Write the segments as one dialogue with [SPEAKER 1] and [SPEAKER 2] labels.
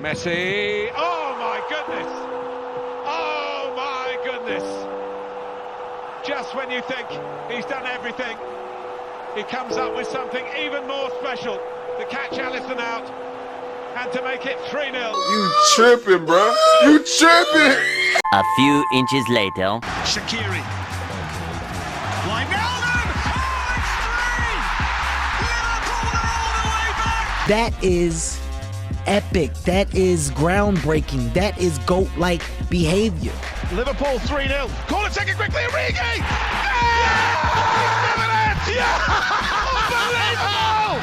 [SPEAKER 1] Messi. Oh my goodness. Oh my goodness. Just when you think he's done everything, he comes up with something even more special to catch Alisson out and to make it 3-0.
[SPEAKER 2] You tripping, bro. You tripping.
[SPEAKER 3] A few inches later.
[SPEAKER 4] Shaqiri. WIJNALDUM! Oh, it's 3! Liverpool are all the way back!
[SPEAKER 5] That is epic. That is groundbreaking. That is GOAT-like behavior.
[SPEAKER 1] Liverpool 3-0. Corner taken quickly, ORIGI! Yeah! Unbelievable!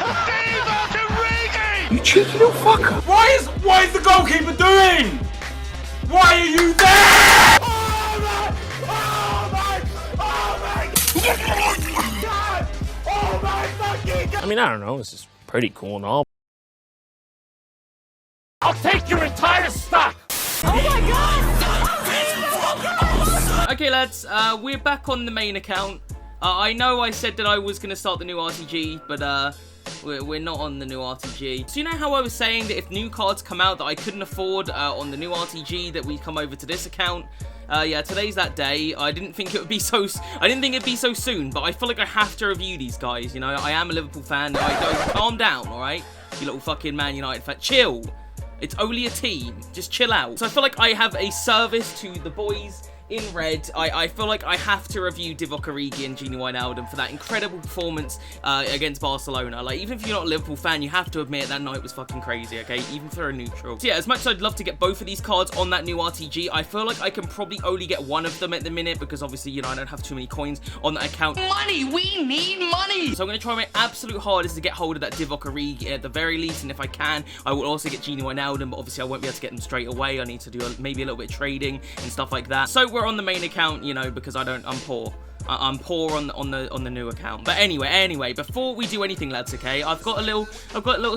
[SPEAKER 1] ORIGI!
[SPEAKER 2] You cheeky little fucker.
[SPEAKER 6] What is the goalkeeper doing? Why are you there?
[SPEAKER 7] I mean, I don't know. This is pretty cool and all.
[SPEAKER 6] I'll take your entire stock.
[SPEAKER 8] Okay, lads, we're back on the main account. I know I said that I was going to start the new RTG, but we're not on the new RTG. So you know how I was saying that if new cards come out that I couldn't afford on the new RTG, that we come over to this account? Yeah, today's that day. I didn't think it'd be so soon, but I feel like I have to review these guys. You know, I am a Liverpool fan. Calm down, all right? You little fucking Man United fan. Chill. It's only a team. Just chill out. So I feel like I have a service to the boys in red. I feel like I have to review Divock Origi and Gini Wijnaldum for that incredible performance against Barcelona. Like, even if you're not a Liverpool fan, you have to admit that night was fucking crazy, okay? Even for a neutral. So yeah, as much as I'd love to get both of these cards on that new RTG, I feel like I can probably only get one of them at the minute because obviously, you know, I don't have too many coins on that account.
[SPEAKER 3] Money! We need money!
[SPEAKER 8] So I'm going to try my absolute hardest to get hold of that Divock Origi at the very least, and if I can, I will also get Gini Wijnaldum, but obviously I won't be able to get them straight away. I need to do maybe a little bit of trading and stuff like that. So we're on the main account, you know, because I'm poor. I'm poor on the new account. But anyway, before we do anything, lads, okay, I've got a little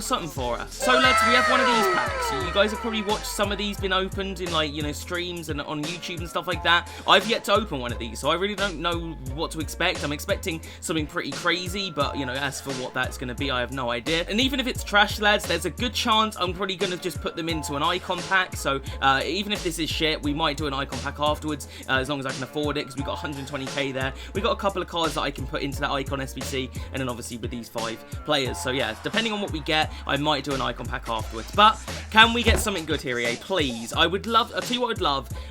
[SPEAKER 8] something for us. So lads, we have one of these packs. You guys have probably watched some of these been opened in, like, you know, streams and on YouTube and stuff like that. I've yet to open one of these, so I really don't know what to expect. I'm expecting something pretty crazy, but you know, as for what that's gonna be, I have no idea. And even if it's trash, lads, there's a good chance I'm probably gonna just put them into an icon pack. So even if this is shit, we might do an icon pack afterwards, as long as I can afford it, because we've got 120k there. We got a couple of cards that I can put into that icon SBC, and then obviously with these 5 players. So yeah, depending on what we get, I might do an icon pack afterwards. But can we get something good here, EA? Please. I would love, I'll tell you what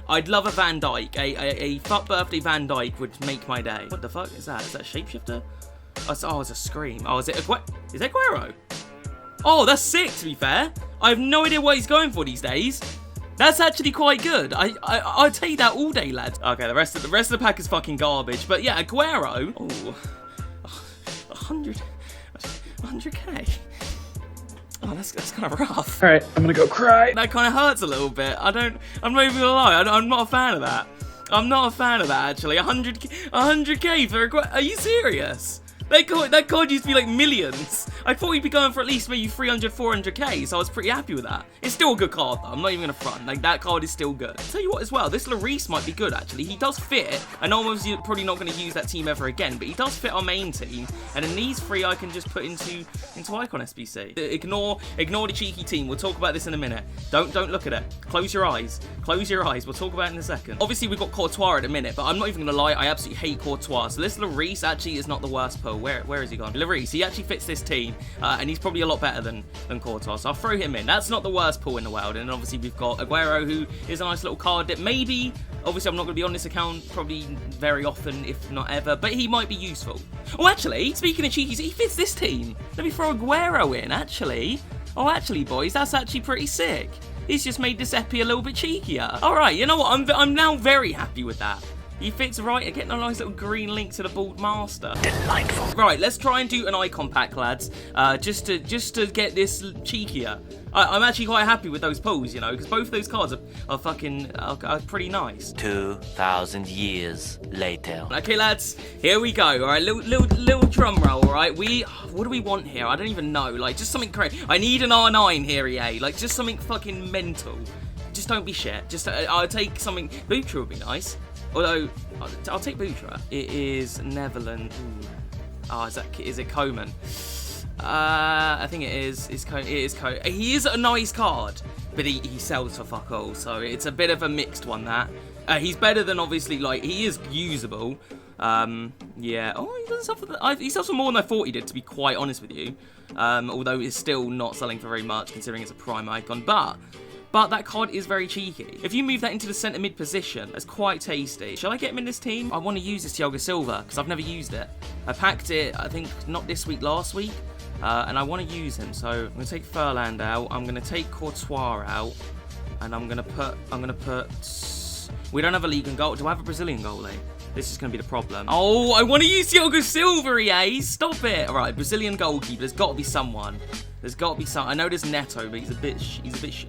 [SPEAKER 8] I'd love a Van Dijk. A fuck birthday Van Dijk would make my day. What the fuck is that? Is that a shapeshifter? Oh, it's a scream. Oh, is it Aguero? Oh, that's sick, to be fair. I have no idea what he's going for these days. That's actually quite good. I'll take that all day, lads. Okay, the rest of the pack is fucking garbage. But yeah, Aguero. Oh, 100k. Oh, that's kind of rough.
[SPEAKER 9] All right, I'm gonna go cry.
[SPEAKER 8] That kind of hurts a little bit. I'm not even gonna lie. I'm not a fan of that. I'm not a fan of that, actually. 100k for Aguero. Are you serious? That card used to be like millions. I thought he'd be going for at least maybe 300, 400k, so I was pretty happy with that. It's still a good card, though. I'm not even going to front. Like, that card is still good. I'll tell you what, as well, this Lloris might be good, actually. He does fit. I know I'm obviously probably not going to use that team ever again, but he does fit our main team. And then these 3 I can just put into Icon SBC. Ignore the cheeky team. We'll talk about this in a minute. Don't look at it. Close your eyes. Close your eyes. We'll talk about it in a second. Obviously, we've got Courtois at a minute, but I'm not even going to lie. I absolutely hate Courtois. So this Lloris actually is not the worst pull. Where is he gone? Lloris, he actually fits this team, and he's probably a lot better than Courtois, so I'll throw him in. That's not the worst pull in the world. And obviously we've got Aguero, who is a nice little card that maybe, obviously I'm not going to be on this account probably very often, if not ever, but he might be useful. Oh, actually, speaking of cheekies, he fits this team. Let me throw Aguero in, actually. Oh, actually, boys, that's actually pretty sick. He's just made this epi a little bit cheekier. All right, you know what? I'm now very happy with that. He fits right at getting a nice little green link to the Bald Master. Delightful. Right, let's try and do an icon pack, lads. Just to get this cheekier. I'm actually quite happy with those pulls, you know, because both of those cards are pretty nice.
[SPEAKER 3] 2,000 years later.
[SPEAKER 8] Okay, lads, here we go. All right, little drum roll. All right, what do we want here? I don't even know. Like, just something crazy. I need an R9 here, EA. Like, just something fucking mental. Just don't be shit. Just I'll take something. Butra would be nice. Although, I'll take Butra. It is Netherlands. Oh, is it Coman? I think it is. It is Cody. He is a nice card, but he sells for fuck all. So it's a bit of a mixed one, that. He's better than, obviously, like, he is usable. Yeah. Oh, he doesn't sell for he sells for more than I thought he did, to be quite honest with you. Although it's still not selling for very much, considering it's a prime icon. But that card is very cheeky. If you move that into the centre mid position, that's quite tasty. Shall I get him in this team? I want to use this Thiago Silva, because I've never used it. I packed it, I think, not this week, last week. And I want to use him. So I'm going to take Furland out. I'm going to take Courtois out. And I'm going to put... We don't have a league and goal. Do I have a Brazilian goalie? This is going to be the problem. Oh, I want to use Thiago Silva, EA. Stop it. All right, Brazilian goalkeeper. There's got to be someone. There's got to be some. I know there's Neto, but he's a bit.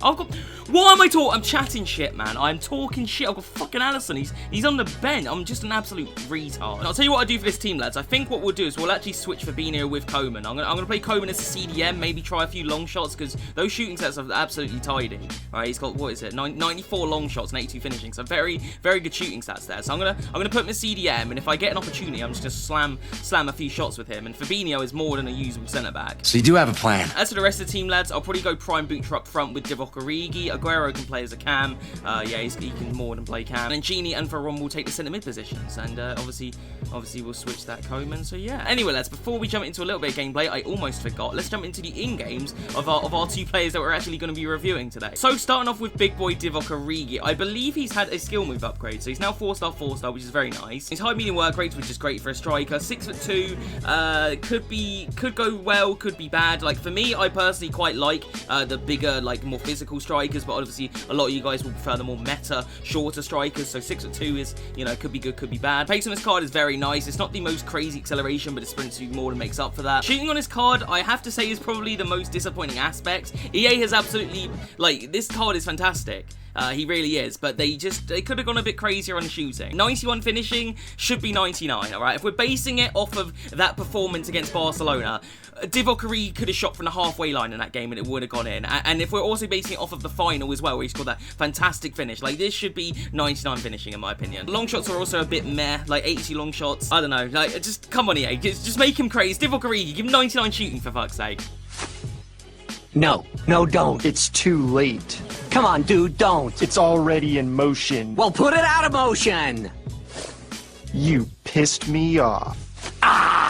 [SPEAKER 8] I've got. Why am I talking? I'm chatting shit, man. I'm talking shit. I've got fucking Allison. He's on the bench. I'm just an absolute retard. And I'll tell you what I do for this team, lads. I think what we'll do is we'll actually switch Fabinho with Coman. I'm gonna play Coman as a CDM. Maybe try a few long shots, because those shooting sets are absolutely tidy. All right, he's got, what is it? 94 long shots and 82 finishing. So very, very good shooting stats there. So I'm gonna put him as CDM, and if I get an opportunity, I'm just gonna slam a few shots with him. And Fabinho is more than a usable centre back.
[SPEAKER 9] So you do have a plan.
[SPEAKER 8] As for the rest of the team, lads, I'll probably go prime booter up front with Divock Origi. Aguero can play as a cam. Yeah, he can more than play cam. And Gini and Varane will take the centre mid positions. And obviously we'll switch that Coman. So yeah. Anyway, lads, before we jump into a little bit of gameplay, I almost forgot. Let's jump into the in-games of our two players that we're actually going to be reviewing today. So starting off with big boy Divock Origi, I believe he's had a skill move upgrade. So he's now 4-star, which is very nice. His high medium work rate, which is great for a striker. 6'2", could go well, could be bad. Like for me, I personally quite like the bigger, like more physical strikers, but obviously a lot of you guys will prefer the more meta, shorter strikers. So 6'2" is, you know, could be good, could be bad. Pace on this card is very nice. It's not the most crazy acceleration, but his sprint speed more than makes up for that. Shooting on his card, I have to say, is probably the most disappointing aspect. EA has absolutely, like, this card is fantastic. He really is, but they could have gone a bit crazier on shooting. 91 finishing should be 99, alright? If we're basing it off of that performance against Barcelona, Divock Origi could have shot from the halfway line in that game and it would have gone in. And if we're also basing it off of the final as well, where he scored that fantastic finish, like, this should be 99 finishing in my opinion. Long shots are also a bit meh, like 80 long shots. I don't know, like, just come on, EA, just make him crazy. Divock Origi, give him 99 shooting for fuck's sake.
[SPEAKER 9] No, don't. It's too late. Come on, dude, don't. It's already in motion. Well, put it out of motion! You pissed me off.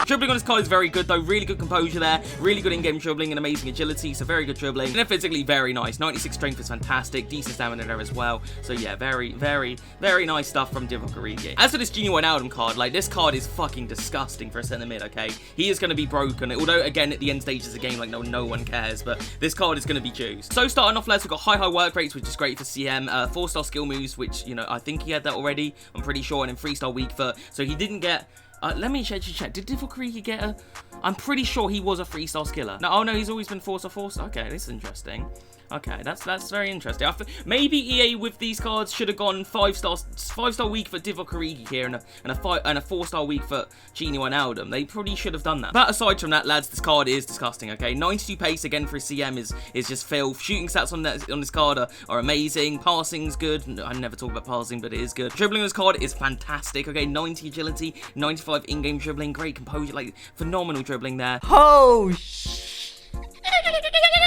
[SPEAKER 8] Dribbling on his card is very good though, really good composure there, really good in-game dribbling and amazing agility, so very good dribbling. And then physically very nice, 96 strength is fantastic, decent stamina there as well. So yeah, very, very, very nice stuff from Divock Origi. As for this WIJNALDUM card, like, this card is fucking disgusting for a centre mid, okay? He is going to be broken, although again at the end stages of the game, like, no one cares, but this card is going to be juiced. So starting off, lads, we've got high work rates, which is great for CM, 4-star skill moves, which, you know, I think he had that already, I'm pretty sure, and then 3-star weak foot, so he didn't get... let me check. Did Divock Origi get a... I'm pretty sure he was a 3-star skiller. No, oh no, he's always been 4-star. Okay, this is interesting. Okay, that's very interesting. Maybe EA with these cards should have gone 5-star weak for Divock Origi here and a 4-star weak for WIJNALDUM. They probably should have done that. But aside from that, lads, this card is disgusting. Okay, 92 pace again for a CM is just filth. Shooting stats on this card are amazing. Passing's good. I never talk about passing, but it is good. Dribbling on this card is fantastic. Okay, 90 agility, 95 in-game dribbling, great composure, like phenomenal dribbling there.
[SPEAKER 5] Oh shit.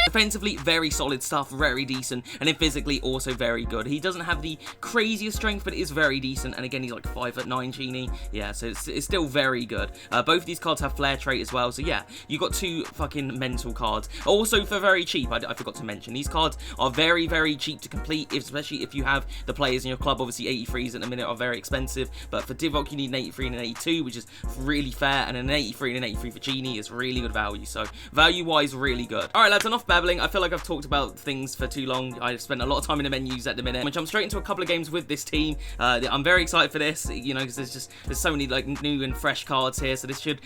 [SPEAKER 8] Defensively, very solid stuff, very decent, and then physically also very good. He doesn't have the craziest strength, but it is very decent, and again, he's like 5'9", Gini. Yeah, so it's still very good. Both of these cards have flair trait as well, so yeah, you got two fucking mental cards. Also, for very cheap, I forgot to mention, these cards are very, very cheap to complete, especially if you have the players in your club. Obviously, 83s at the minute are very expensive, but for Divock, you need an 83 and an 82, which is really fair, and an 83 and an 83 for Gini is really good value, so value-wise, really good. Alright, lads, enough babbling. I feel like I've talked about things for too long. I've spent a lot of time in the menus at the minute. I'm gonna jump straight into a couple of games with this team. I'm very excited for this, you know, because there's so many like new and fresh cards here. So this should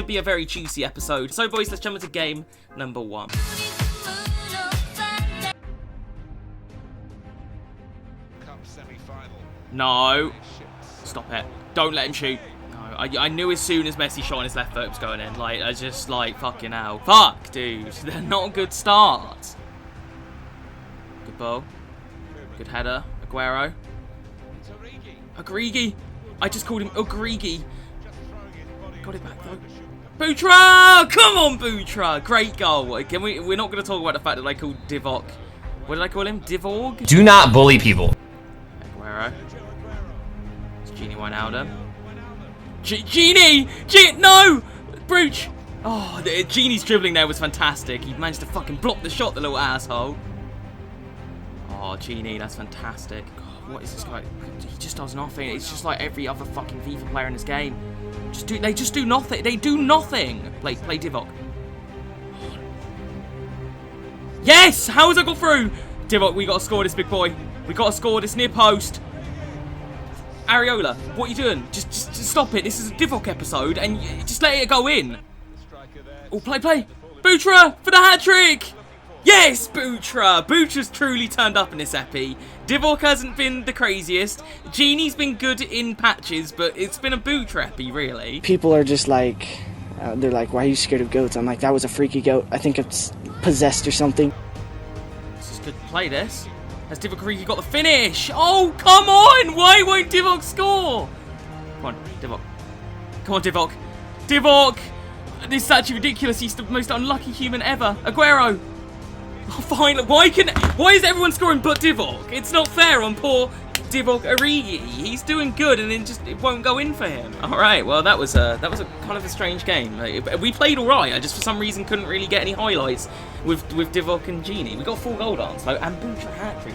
[SPEAKER 8] be a very juicy episode. So boys, let's jump into game number 1.
[SPEAKER 1] Cup semi-final.
[SPEAKER 8] No, stop it! Don't let him shoot. I knew as soon as Messi shot on his left foot it was going in. Like, I just, like, fucking hell. Fuck, dude. They're not a good start. Good ball. Good header. Aguero. Origi. I just called him Origi. Got it back, though. Butra! Come on, Butra! Great goal. We're not going to talk about the fact that I called Divock. What did I call him? Divorg?
[SPEAKER 10] Do not bully people.
[SPEAKER 8] Aguero. It's Genie Wijnaldum. Genie! No! Brooch! Oh, Genie's dribbling there was fantastic. He managed to fucking block the shot, the little asshole. Oh, Genie, that's fantastic. God, what is this guy? He just does nothing. It's just like every other fucking FIFA player in this game. They just do nothing. They do nothing. Play Divock. Yes! How has I got through? Divock, we got to score this, big boy. We got to score this near post. Areola, what are you doing? Just stop it. This is a Divock episode, and just let it go in. Oh, play. Butra for the hat-trick. Yes, Butra. Butra's truly turned up in this epi. Divock hasn't been the craziest. Genie's been good in patches, but it's been a Butra epi, really.
[SPEAKER 11] People are just like, they're like, why are you scared of goats? I'm like, that was a freaky goat. I think it's possessed or something.
[SPEAKER 8] This is good to play this. Has Divock Origi got the finish? Oh, come on! Why won't Divock score? Come on, Divock. Come on, Divock. Divock! This is actually ridiculous. He's the most unlucky human ever. Aguero! Oh, fine. Why is everyone scoring but Divock? It's not fair on poor Divock Origi. He's doing good, and it won't go in for him. All right. Well, that was a kind of a strange game. We played all right. I just for some reason couldn't really get any highlights with Divock and Genie. We got 4 goal dance though, and Butra hat-trick.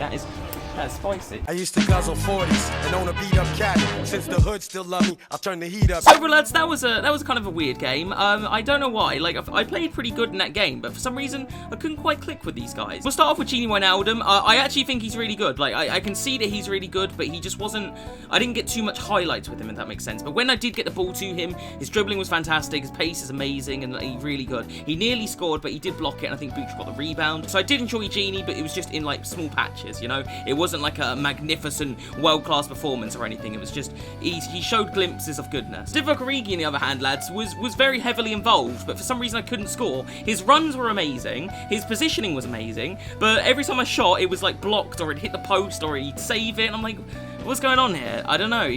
[SPEAKER 8] That's spicy.
[SPEAKER 12] I used to guzzle 40s and own a beat-up cat. Since the hood still love me, I'll turn the heat up.
[SPEAKER 8] So, lads, that was kind of a weird game. I don't know why. Like, I played pretty good in that game, but for some reason, I couldn't quite click with these guys. We'll start off with Genie Wijnaldum. I actually think he's really good. Like, I can see that he's really good, but he just wasn't... I didn't get too much highlights with him, if that makes sense. But when I did get the ball to him, his dribbling was fantastic, his pace is amazing, and he's really good. He nearly scored, but he did block it, and I think Butra got the rebound. So I did enjoy Genie, but it was just in, like, small patches, you know? It wasn't like a magnificent world-class performance or anything. It was just he showed glimpses of goodness. Divock Origi, on the other hand, lads, was very heavily involved, but for some reason I couldn't score. His runs were amazing, his positioning was amazing, but every time I shot it was like blocked, or it hit the post, or he'd save it, and I'm like, what's going on here? I don't know.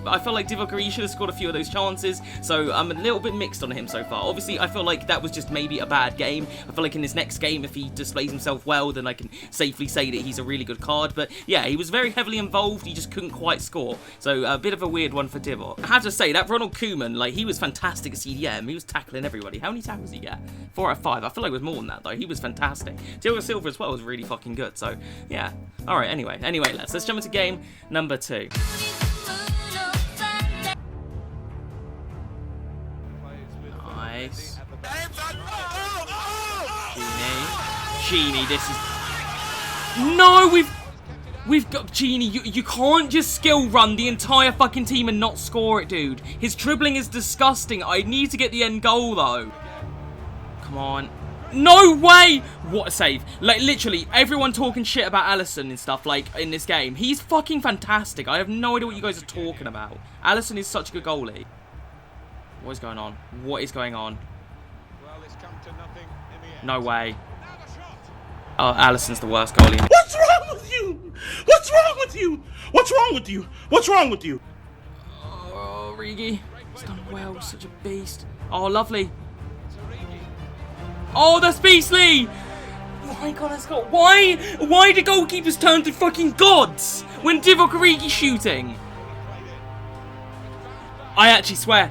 [SPEAKER 8] I feel like Divock Origi should have scored a few of those chances, so I'm a little bit mixed on him so far. Obviously, I feel like that was just maybe a bad game. I feel like in his next game, if he displays himself well, then I can safely say that he's a really good card. But yeah, he was very heavily involved. He just couldn't quite score. So a bit of a weird one for Divock. I have to say, that Ronald Koeman, like, he was fantastic at CDM. He was tackling everybody. How many tackles did he get? 4 out of 5. I feel like it was more than that, though. He was fantastic. Thiago Silva as well was really fucking good. So yeah. All right. Anyway, let's jump into game number 2. Nice. Genie, this is... No, we've got Genie. You can't just skill run the entire fucking team and not score it, dude. His dribbling is disgusting. I need to get the end goal, though. Come on. No way! What a save. Like, literally, everyone talking shit about Alisson and stuff, like, in this game. He's fucking fantastic. I have no idea what you guys are talking about. Alisson is such a good goalie. What is going on? What is going on? No way. Oh, Alisson's the worst goalie.
[SPEAKER 13] What's wrong with you? What's wrong with you? What's wrong with you? What's wrong with you?
[SPEAKER 8] Oh, Origi. He's done well. Such a beast. Oh, lovely. Oh, that's beastly! My God, that's got... Why do goalkeepers turn to fucking gods when Divock Origi's shooting? I actually swear,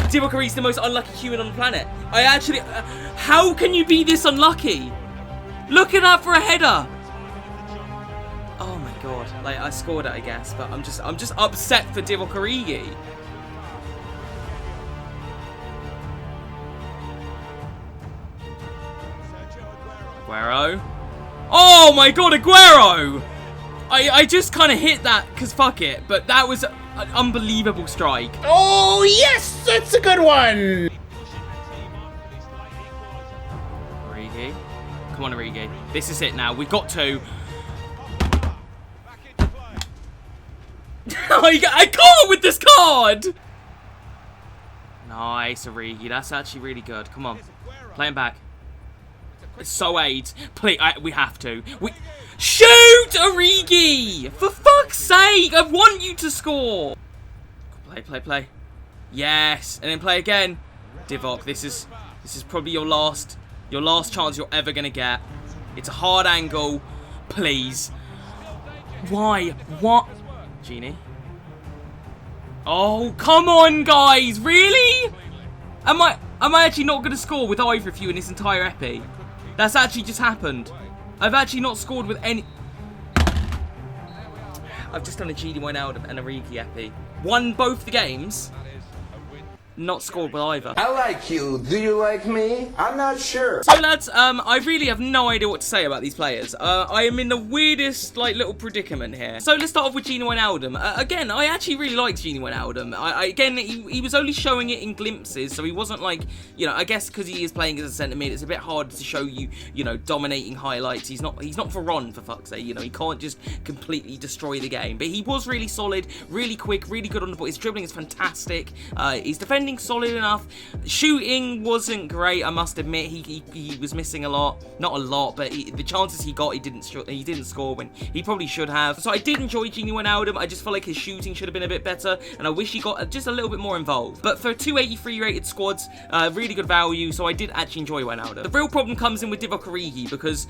[SPEAKER 8] Divock Origi's the most unlucky human on the planet. I actually... how can you be this unlucky? Look at that for a header! Oh my God. Like, I scored it, I guess, but I'm just upset for Divock Origi. Aguero. Oh my God, Aguero! I just kind of hit that because fuck it, but that was an unbelievable strike.
[SPEAKER 13] Oh yes, that's a good one.
[SPEAKER 8] Origi, come on, Origi. This is it now. We've got to. I can't with this card. Nice, Origi. That's actually really good. Come on, play him back. It's so AIDS. Please, we have to. Shoot, Origi! For fuck's sake! I want you to score! Play. Yes, and then play again. Divock, this is probably your last chance you're ever gonna get. It's a hard angle. Please. Why? What? Genie. Oh, come on, guys! Really? Am I actually not gonna score with either of you in this entire epi? That's actually just happened. I've actually not scored with any. I've just done a Genie Wijnaldum and ORIGI epi. Won both the games. Not scored with either.
[SPEAKER 2] I like you. Do you like me? I'm not sure.
[SPEAKER 8] So lads, I really have no idea what to say about these players. I am in the weirdest like little predicament here. So let's start off with Genie Wijnaldum. Again, I actually really liked Genie Wijnaldum. Again, he was only showing it in glimpses, so he wasn't like, you know, I guess because he is playing as a centre mid, it's a bit hard to show you, you know, dominating highlights. He's not Varane, for fuck's sake. You know, he can't just completely destroy the game. But he was really solid, really quick, really good on the ball. His dribbling is fantastic. He's defending solid enough. Shooting wasn't great, I must admit. He was missing a lot, not a lot, but the chances he got, he didn't score when he probably should have. So I did enjoy Genie Wijnaldum. I just felt like his shooting should have been a bit better, and I wish he got just a little bit more involved. But for 283 rated squads, really good value. So I did actually enjoy Wijnaldum. The real problem comes in with Divock ORIGI, because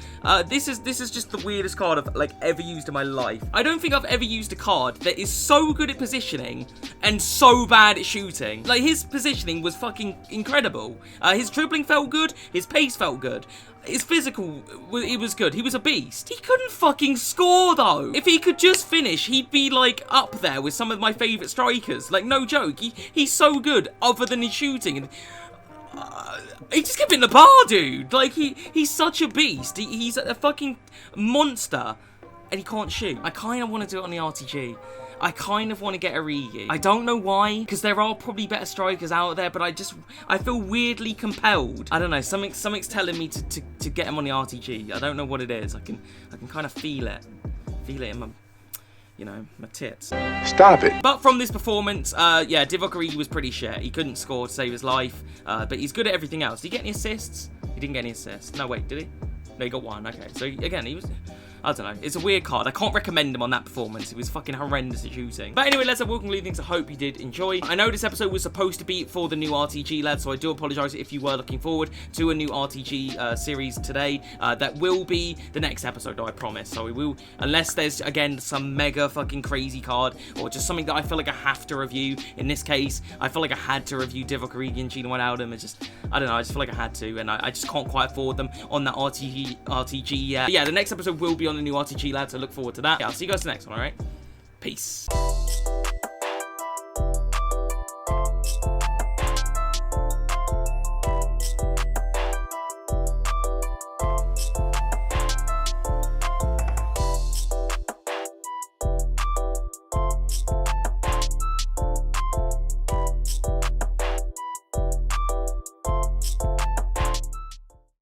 [SPEAKER 8] this is just the weirdest card I've like ever used in my life. I don't think I've ever used a card that is so good at positioning and so bad at shooting. Like, his positioning was fucking incredible. His dribbling felt good. His pace felt good. His physical, it was good. He was a beast. He couldn't fucking score, though. If he could just finish, he'd be, like, up there with some of my favourite strikers. Like, no joke. He's so good, other than his shooting. And he just kept hitting the bar, dude. Like, he's such a beast. He's a fucking monster. And he can't shoot. I kind of want to do it on the RTG. I kind of want to get ORIGI. I don't know why, because there are probably better strikers out there, but I feel weirdly compelled. I don't know, something's telling me to get him on the RTG. I don't know what it is. I can kind of feel it in my, you know, my tits.
[SPEAKER 2] Stop it.
[SPEAKER 8] But from this performance, yeah, Divock ORIGI was pretty shit. He couldn't score to save his life, but he's good at everything else. Did he get any assists? He didn't get any assists. No, wait, did he? No, he got one. Okay, so again, he was... I don't know. It's a weird card. I can't recommend him on that performance. It was fucking horrendous at shooting. But anyway, let's have welcome things. I hope you did enjoy. I know this episode was supposed to be for the new RTG, lads, so I do apologise if you were looking forward to a new RTG series today. That will be the next episode, though, I promise. So we will, unless there's, again, some mega fucking crazy card, or just something that I feel like I have to review. In this case, I feel like I had to review Divock ORIGI and Genie Wijnaldum. It's just, I don't know, I just feel like I had to, and I just can't quite afford them on that RTG yet. But yeah, the next episode will be on the new RTG, lads, so look forward to that. Yeah, I'll see you guys in the next one, alright? Peace.